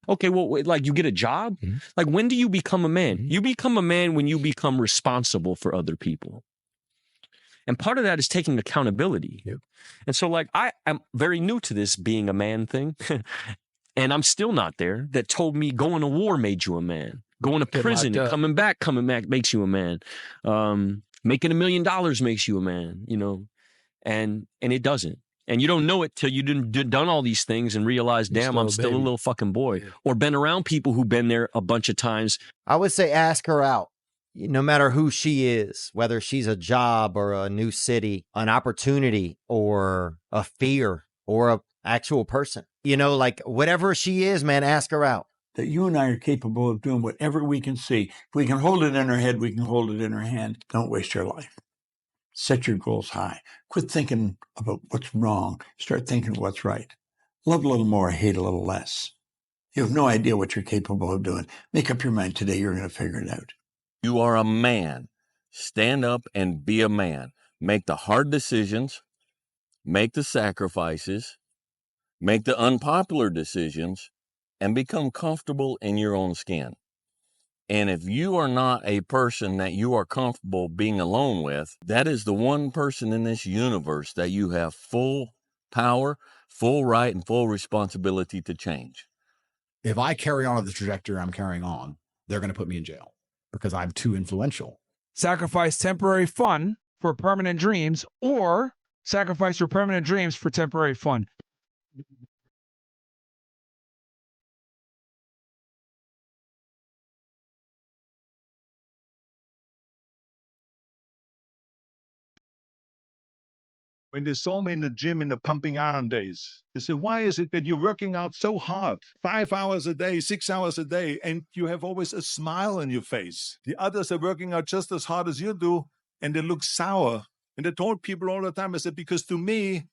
Okay, well, like you get a job? Mm-hmm. Like when do you become a man? Mm-hmm. You become a man when you become responsible for other people. And part of that is taking accountability. Yep. And so like I am very new to this being a man thing. And I'm still not there. That told me going to war made you a man. Going to prison and coming back makes you a man. Making $1 million makes you a man, you know, and it doesn't. And you don't know it till you've done all these things and realize, damn, I'm still a little fucking boy. Yeah. Or been around people who've been there a bunch of times. I would say ask her out. No matter who she is, whether she's a job or a new city, an opportunity or a fear or an actual person, you know, like whatever she is, man, ask her out. That you and I are capable of doing whatever we can see. If we can hold it in our head, we can hold it in our hand. Don't waste your life. Set your goals high. Quit thinking about what's wrong. Start thinking what's right. Love a little more, hate a little less. You have no idea what you're capable of doing. Make up your mind today, you're going to figure it out. You are a man. Stand up and be a man. Make the hard decisions. Make the sacrifices. Make the unpopular decisions. And become comfortable in your own skin. And if you are not a person that you are comfortable being alone with, that is the one person in this universe that you have full power, full right, and full responsibility to change. If I carry on the trajectory I'm carrying on, they're going to put me in jail because I'm too influential. Sacrifice temporary fun for permanent dreams, or sacrifice your permanent dreams for temporary fun. When they saw me in the gym in the pumping iron days, they said, why is it that you're working out so hard, 5 hours a day, 6 hours a day, and you have always a smile on your face? The others are working out just as hard as you do, and they look sour. And I told people all the time, I said, because to me,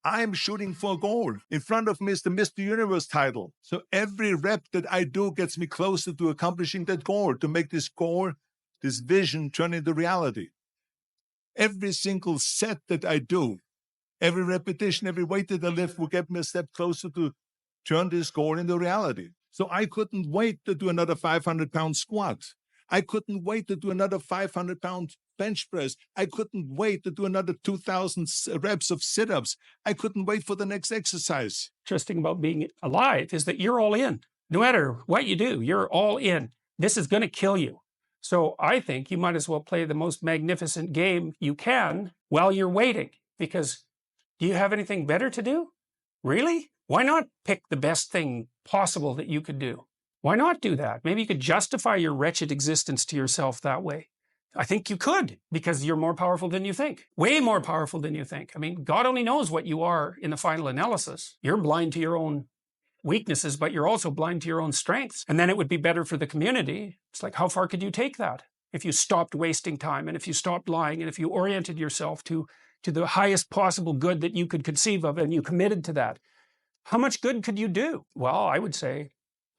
I'm shooting for a goal. In front of me is the Mr. Universe title. So every rep that I do gets me closer to accomplishing that goal, to make this goal, this vision turn into reality. Every single set that I do, every repetition, every weight that I lift will get me a step closer to turn this goal into reality. So I couldn't wait to do another 500-pound squat. I couldn't wait to do another 500-pound bench press. I couldn't wait to do another 2,000 reps of sit-ups. I couldn't wait for the next exercise. Interesting about being alive is that you're all in. No matter what you do, you're all in. This is going to kill you. So I think you might as well play the most magnificent game you can while you're waiting, because do you have anything better to do? Really? Why not pick the best thing possible that you could do? Why not do that? Maybe you could justify your wretched existence to yourself that way. I think you could, because you're more powerful than you think. Way more powerful than you think. I mean, God only knows what you are in the final analysis. You're blind to your own weaknesses, but you're also blind to your own strengths. And then it would be better for the community. It's like, how far could you take that? If you stopped wasting time, and if you stopped lying, and if you oriented yourself to the highest possible good that you could conceive of, and you committed to that, how much good could you do? Well, I would say,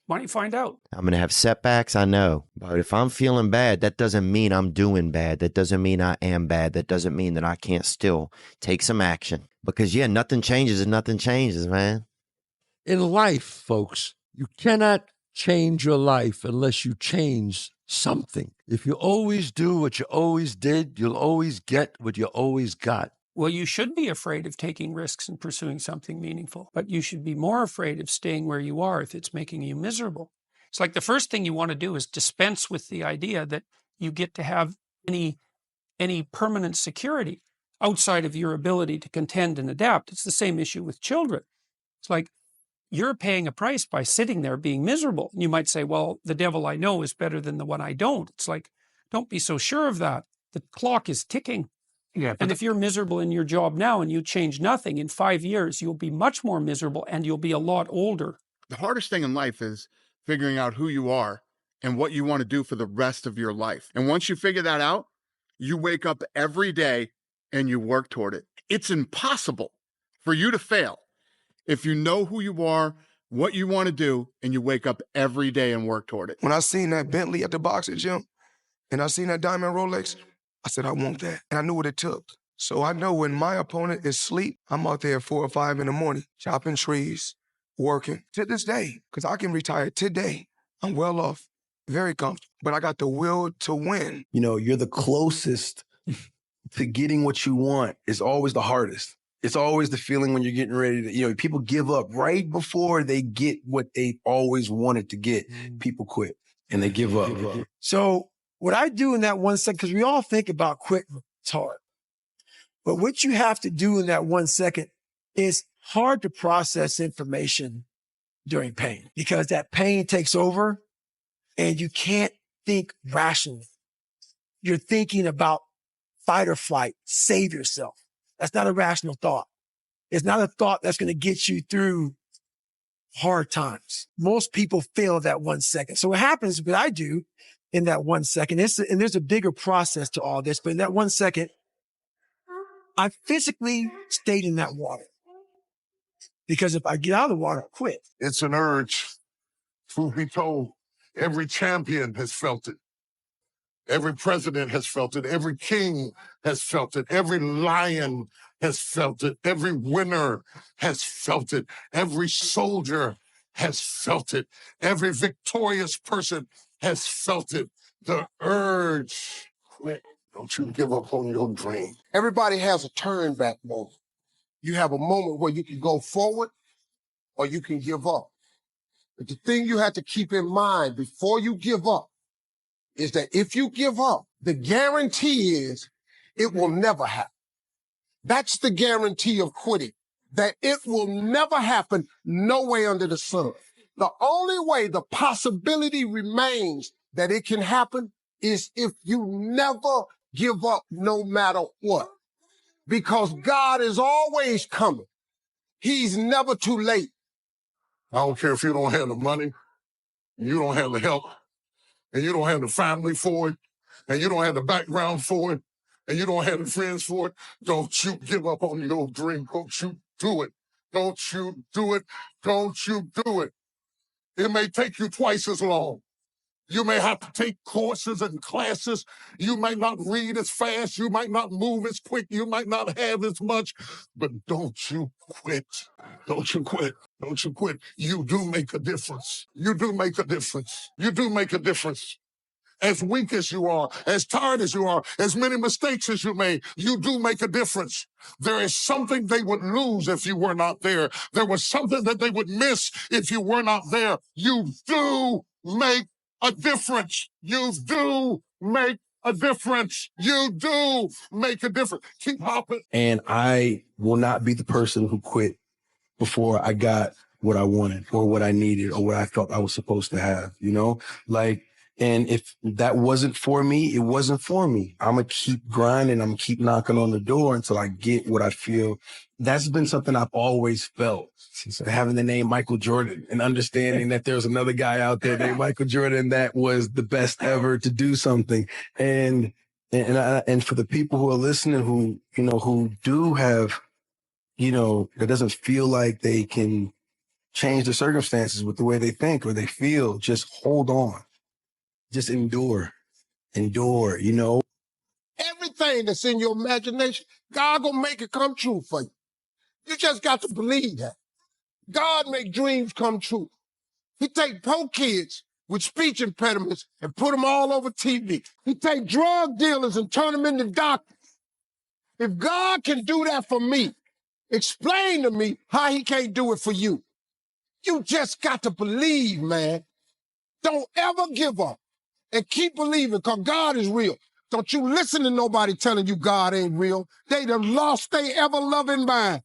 why don't you find out? I'm going to have setbacks, I know. But if I'm feeling bad, that doesn't mean I'm doing bad. That doesn't mean I am bad. That doesn't mean that I can't still take some action. Because, yeah, nothing changes if nothing changes, man. In life, folks, you cannot change your life unless you change something. If you always do what you always did, you'll always get what you always got. Well, you should be afraid of taking risks and pursuing something meaningful, but you should be more afraid of staying where you are if it's making you miserable. It's like the first thing you want to do is dispense with the idea that you get to have any permanent security outside of your ability to contend and adapt. It's the same issue with children. It's like, you're paying a price by sitting there being miserable. And you might say, well, the devil I know is better than the one I don't. It's like, don't be so sure of that. The clock is ticking. Yeah, and if you're miserable in your job now and you change nothing, in 5 years, you'll be much more miserable and you'll be a lot older. The hardest thing in life is figuring out who you are and what you want to do for the rest of your life. And once you figure that out, you wake up every day and you work toward it. It's impossible for you to fail if you know who you are, what you want to do, and you wake up every day and work toward it. When I seen that Bentley at the boxing gym and I seen that diamond Rolex, I said, I want that. And I knew what it took. So I know when my opponent is asleep, I'm out there at 4 or 5 in the morning, chopping trees, working to this day, because I can retire today. I'm well off, very comfortable, but I got the will to win. You know, you're the closest to getting what you want. It's always the hardest. It's always the feeling when you're getting ready to, you know, people give up right before they get what they always wanted to get. People quit and they give up. So what I do in that 1 second, because we all think about quit, it's hard. But what you have to do in that 1 second is hard to process information during pain, because that pain takes over and you can't think rationally. You're thinking about fight or flight, save yourself. That's not a rational thought. It's not a thought that's going to get you through hard times. Most people fail that 1 second. So what happens, what I do in that 1 second, and there's a bigger process to all this, but in that 1 second, I physically stayed in that water. Because if I get out of the water, I quit. It's an urge. Truth be told, every champion has felt it. Every president has felt it. Every king has felt it. Every lion has felt it. Every winner has felt it. Every soldier has felt it. Every victorious person has felt it. The urge. Quit. Don't you give up on your dream. Everybody has a turn back moment. You have a moment where you can go forward or you can give up. But the thing you have to keep in mind before you give up is that if you give up, the guarantee is it will never happen. That's the guarantee of quitting, that it will never happen no way under the sun. The only way the possibility remains that it can happen is if you never give up no matter what. Because God is always coming. He's never too late. I don't care if you don't have the money, you don't have the help, and you don't have the family for it, and you don't have the background for it, and you don't have the friends for it. Don't you give up on your dream. Don't you do it. Don't you do it. Don't you do it. It may take you twice as long. You may have to take courses and classes. You might not read as fast. You might not move as quick. You might not have as much. But don't you quit. Don't you quit. Don't you quit. You do make a difference. You do make a difference. You do make a difference. As weak as you are, as tired as you are, as many mistakes as you made, you do make a difference. There is something they would lose if you were not there. There was something that they would miss if you were not there. You do make a difference. You do make a difference. You do make a difference. Keep hopping. And I will not be the person who quit before I got what I wanted or what I needed or what I thought I was supposed to have, you know? Like, and if that wasn't for me, it wasn't for me. I'm going to keep grinding. I'm going to keep knocking on the door until I get what I feel. That's been something I've always felt. So having the name Michael Jordan and understanding that there's another guy out there named Michael Jordan that was the best ever to do something. And for the people who are listening who, you know, who do have, you know, that doesn't feel like they can change the circumstances with the way they think or they feel, just hold on. Just endure, you know. Everything that's in your imagination, God gonna make it come true for you. You just got to believe that. God make dreams come true. He take poor kids with speech impediments and put them all over TV. He take drug dealers and turn them into doctors. If God can do that for me, explain to me how he can't do it for you. You just got to believe, man. Don't ever give up. And keep believing, because God is real. Don't you listen to nobody telling you God ain't real. They done lost their ever-loving mind.